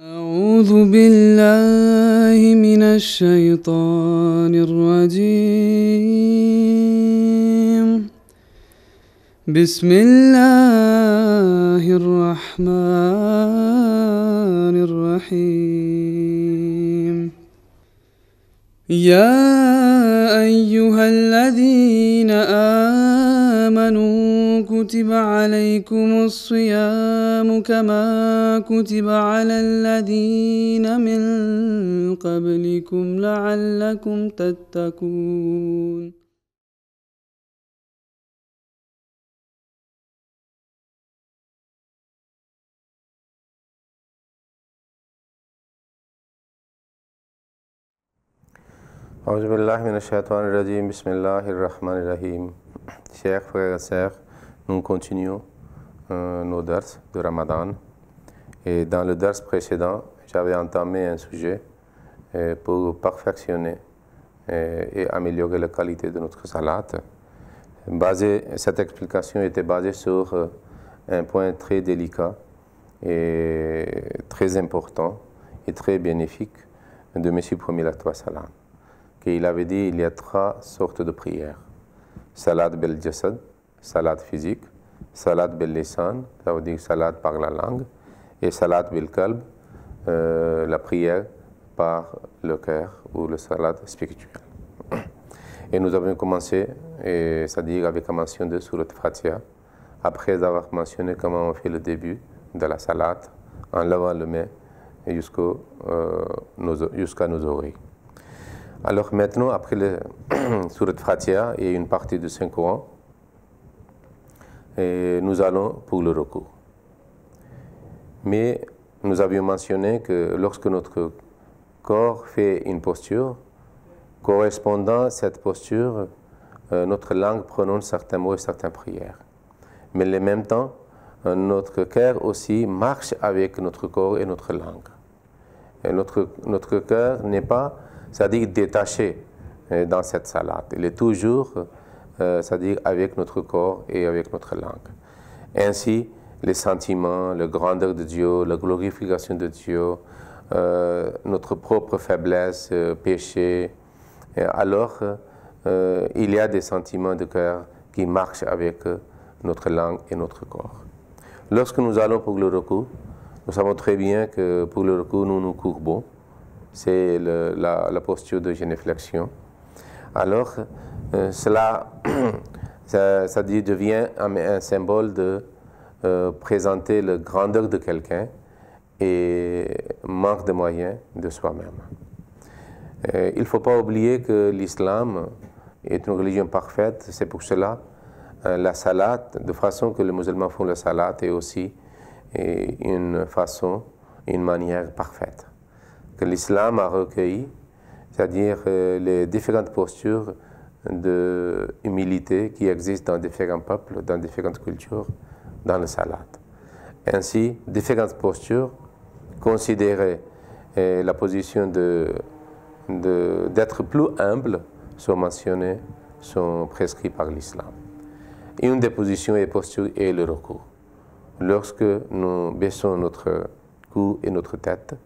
أعوذ بالله من الشيطان الرجيم. بسم الله الرحمن الرحيم. يا أيها الذين آمنوا كتب عليكم الصيام كما كتب على الذين من قبلكم لعلكم تتقون. Aouzubillahiminash-shaytanir-rajim, bismillahir-rahmanir-rahim. Chers frères et sœurs, nous continuons nos dars de Ramadan. Et dans le dars précédent, j'avais entamé un sujet pour perfectionner et améliorer la qualité de notre salat. Cette explication était basée sur un point très délicat et très important et très bénéfique de Messie Premier Salam. Qu'il avait dit il y a trois sortes de prières. Salat bel jasad, salat physique, salat bel lisan, ça veut dire salat par la langue, et salat bel qalb, la prière par le cœur ou le salat spirituel. Et nous avons commencé, c'est-à-dire avec la mention de Surat Fatiha, après avoir mentionné comment on fait le début de la salat, en lavant le main jusqu'à nos oreilles. Alors maintenant, après le Surat Fatiha et une partie du Saint-Coran, nous allons pour le recours. Mais nous avions mentionné que lorsque notre corps fait une posture, correspondant à cette posture, notre langue prononce certains mots et certaines prières. Mais en même temps, notre cœur aussi marche avec notre corps et notre langue. Et notre cœur n'est pas, c'est-à-dire détaché dans cette salat. Il est toujours, c'est-à-dire avec notre corps et avec notre langue. Ainsi, les sentiments, la grandeur de Dieu, la glorification de Dieu, notre propre faiblesse, péché, alors il y a des sentiments de cœur qui marchent avec notre langue et notre corps. Lorsque nous allons pour le recours, nous savons très bien que pour le recours, nous nous courbons. C'est la posture de génuflexion. Alors, cela ça devient un symbole de présenter la grandeur de quelqu'un et manque de moyens de soi-même. Il ne faut pas oublier que l'islam est une religion parfaite. C'est pour cela la salat, de façon que les musulmans font la salat, est aussi une manière parfaite que l'islam a recueilli, c'est-à-dire les différentes postures d'humilité qui existent dans différents peuples, dans différentes cultures, dans le salat. Ainsi, différentes postures considérées la position d'être plus humble sont mentionnées, sont prescrites par l'islam. Une des positions et postures est le recours. Lorsque nous baissons notre cou et notre tête,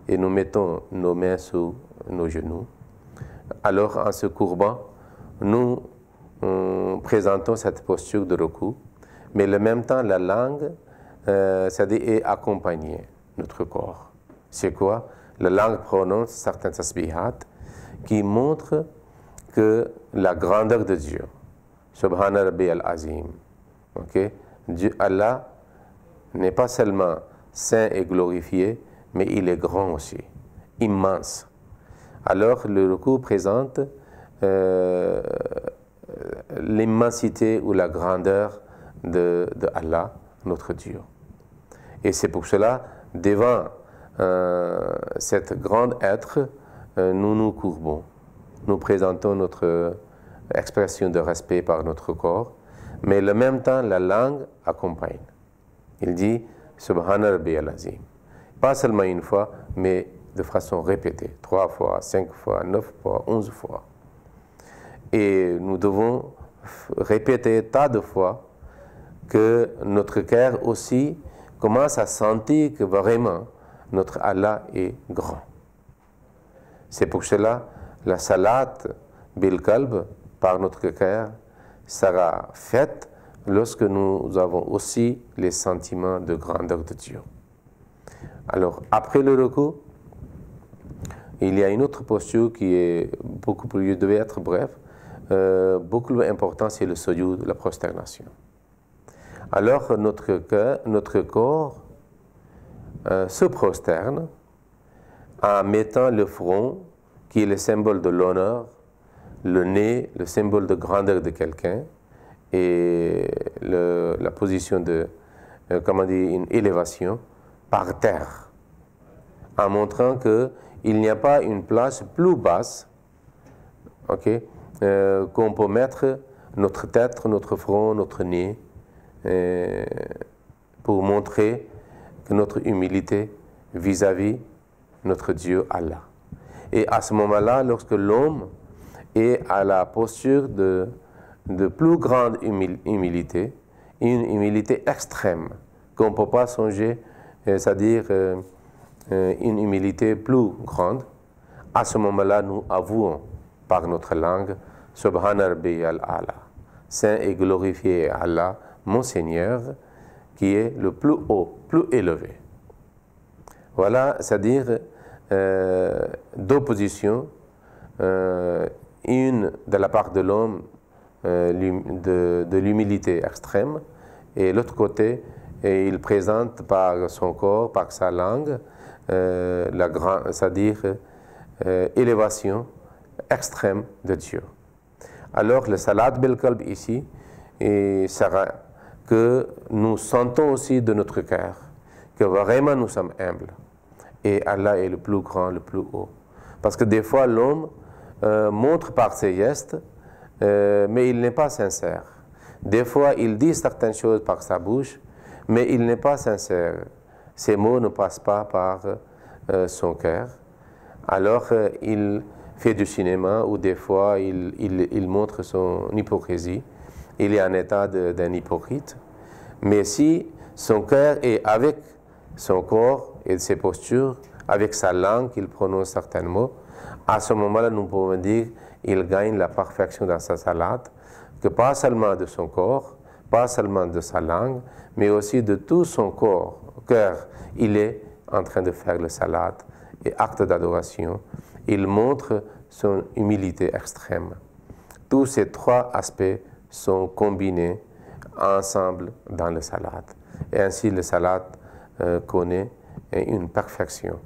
et nous mettons nos mains sous nos genoux, alors en se courbant, nous présentons cette posture de recours, mais en même temps la langue c'est-à-dire est accompagnée notre corps. C'est quoi? La langue prononce certains tasbihat qui montrent que la grandeur de Dieu, Subhana Rabbi al-Azim, Dieu, Allah n'est pas seulement saint et glorifié, mais il est grand aussi, immense. Alors le recours présente l'immensité ou la grandeur de Allah, notre Dieu. Et c'est pour cela, devant cet grand être, nous nous courbons. Nous présentons notre expression de respect par notre corps, mais en même temps, la langue accompagne. Il dit Subhana Rabbi al-Azim. Pas seulement une fois, mais de façon répétée, 3 fois, 5 fois, 9 fois, 11 fois. Et nous devons répéter tas de fois que notre cœur aussi commence à sentir que vraiment notre Allah est grand. C'est pour cela la salat bil qalb par notre cœur sera faite lorsque nous avons aussi les sentiments de grandeur de Dieu. Alors, après le recours, il y a une autre posture qui est beaucoup plus, devait être bref, beaucoup plus important, c'est le sujoud, la prosternation. Alors, notre corps se prosterne en mettant le front, qui est le symbole de l'honneur, le nez, le symbole de grandeur de quelqu'un, et la position de, comment dire, une élévation par terre, en montrant qu'il n'y a pas une place plus basse, okay, qu'on peut mettre notre tête, notre front, notre nez, pour montrer que notre humilité vis-à-vis notre Dieu Allah. Et à ce moment-là, lorsque l'homme est à la posture de plus grande humilité, une humilité extrême, qu'on ne peut pas songer, c'est-à-dire une humilité plus grande, à ce moment-là, nous avouons par notre langue, Subhana Rabbi al-Ala, Saint et glorifié Allah, mon Seigneur, qui est le plus haut, plus élevé. Voilà, c'est-à-dire deux positions, une de la part de l'homme, de l'humilité extrême, et l'autre côté, il présente par son corps, par sa langue, c'est-à-dire élévation extrême de Dieu. Alors le salat bil qalb ici sera que nous sentons aussi de notre cœur que vraiment nous sommes humbles et Allah est le plus grand, le plus haut. Parce que des fois l'homme montre par ses gestes, mais il n'est pas sincère. Des fois il dit certaines choses par sa bouche, mais il n'est pas sincère. Ses mots ne passent pas par son cœur. Alors il fait du cinéma ou des fois il montre son hypocrisie. Il est en état d'un hypocrite. Mais si son cœur est avec son corps et ses postures, avec sa langue, il prononce certains mots, à ce moment-là, nous pouvons dire qu'il gagne la perfection dans sa salat, que pas seulement de son corps, pas seulement de sa langue, mais aussi de tout son corps, cœur, il est en train de faire le salat et acte d'adoration. Il montre son humilité extrême. Tous ces trois aspects sont combinés ensemble dans le salat. Et ainsi, le salat connaît une perfection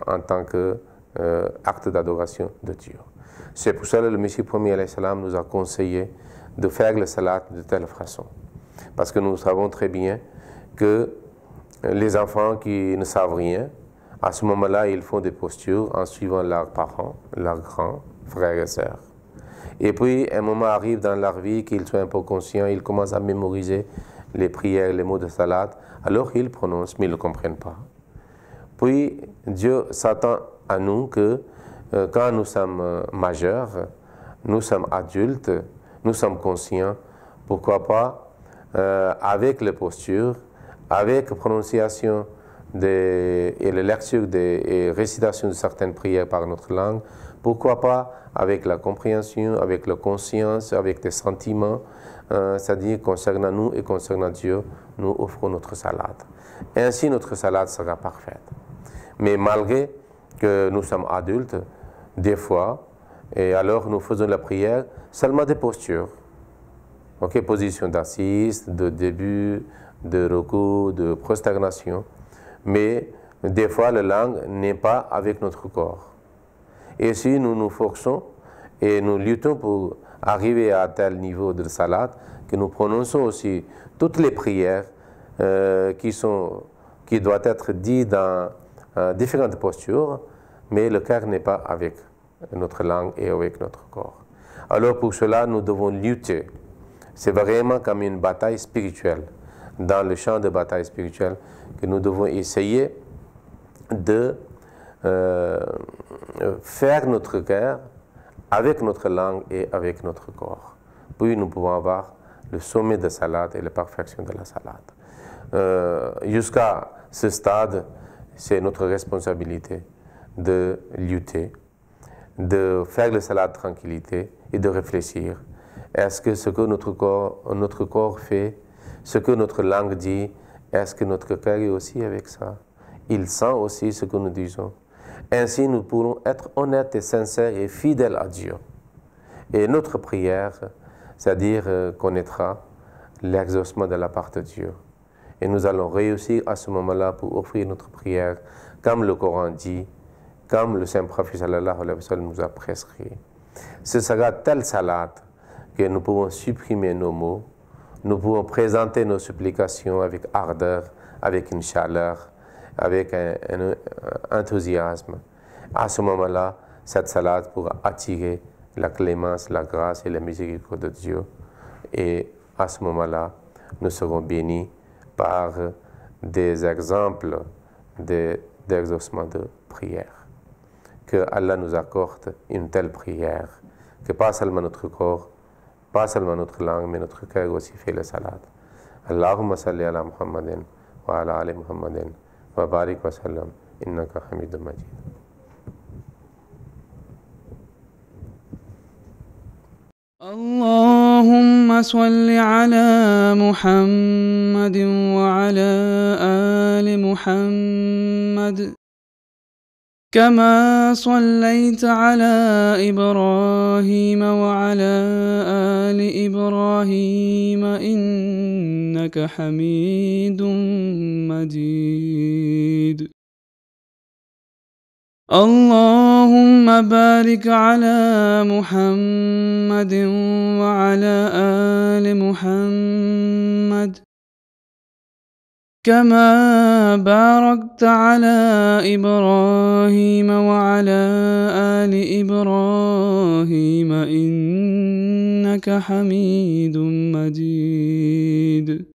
en tant qu'acte d'adoration de Dieu. C'est pour cela que le Messie premier alayhi salam nous a conseillé de faire le salat de telle façon. Parce que nous savons très bien que les enfants qui ne savent rien, à ce moment-là, ils font des postures en suivant leurs parents, leurs grands frères et sœurs. Et puis, un moment arrive dans leur vie qu'ils sont un peu conscients, ils commencent à mémoriser les prières, les mots de salat, alors ils prononcent, mais ils ne comprennent pas. Puis, Dieu s'attend à nous que quand nous sommes majeurs, nous sommes adultes, nous sommes conscients, pourquoi pas, avec les postures, avec la prononciation et la lecture et récitation de certaines prières par notre langue, pourquoi pas avec la compréhension, avec la conscience, avec des sentiments, c'est-à-dire concernant nous et concernant Dieu, nous offrons notre salat. Ainsi, notre salat sera parfaite. Mais malgré que nous sommes adultes, des fois, et alors nous faisons la prière seulement des postures. Okay, position d'assise, de début, de recours, de prosternation. Mais des fois, la langue n'est pas avec notre corps. Et si nous nous forçons et nous luttons pour arriver à tel niveau de salat, que nous prononçons aussi toutes les prières qui doivent être dites dans différentes postures, mais le cœur n'est pas avec notre langue et avec notre corps. Alors pour cela, nous devons lutter. C'est vraiment comme une bataille spirituelle. Dans le champ de bataille spirituelle, que nous devons essayer de faire notre cœur avec notre langue et avec notre corps. Puis nous pouvons avoir le sommet de salat et la perfection de la salat. Jusqu'à ce stade, c'est notre responsabilité de lutter, de faire le salat de tranquillité et de réfléchir. Est-ce que ce que notre corps fait, ce que notre langue dit, est-ce que notre cœur est aussi avec ça? Il sent aussi ce que nous disons. Ainsi, nous pourrons être honnêtes et sincères et fidèles à Dieu. Et notre prière, c'est-à-dire connaîtra l'exaucement de la part de Dieu. Et nous allons réussir à ce moment-là pour offrir notre prière, comme le Coran dit, comme le Saint-Prophète sallallahu alayhi wa sallam nous a prescrit. Ce sera tel salat que nous pouvons supprimer nos mots, nous pouvons présenter nos supplications avec ardeur, avec une chaleur, avec un enthousiasme. À ce moment-là, cette salat pourra attirer la clémence, la grâce et la miséricorde de Dieu. Et à ce moment-là, nous serons bénis par des exemples d'exaucement de prière. Que Allah nous accorde une telle prière, que pas seulement notre corps, pas seulement notre langue, mais notre cœur aussi fait le salat. Allahumma salli ala Muhammadin wa ala ali Muhammadin wa barik wa sallam innaka hamidun majid. اللهم صل على محمد وعلى آل محمد كما صليت على إبراهيم وعلى آل إبراهيم إنك حميد مجيد. اللهم بارك على محمد وعلى آل محمد كما باركت على إبراهيم وعلى آل إبراهيم إنك حميد مجيد.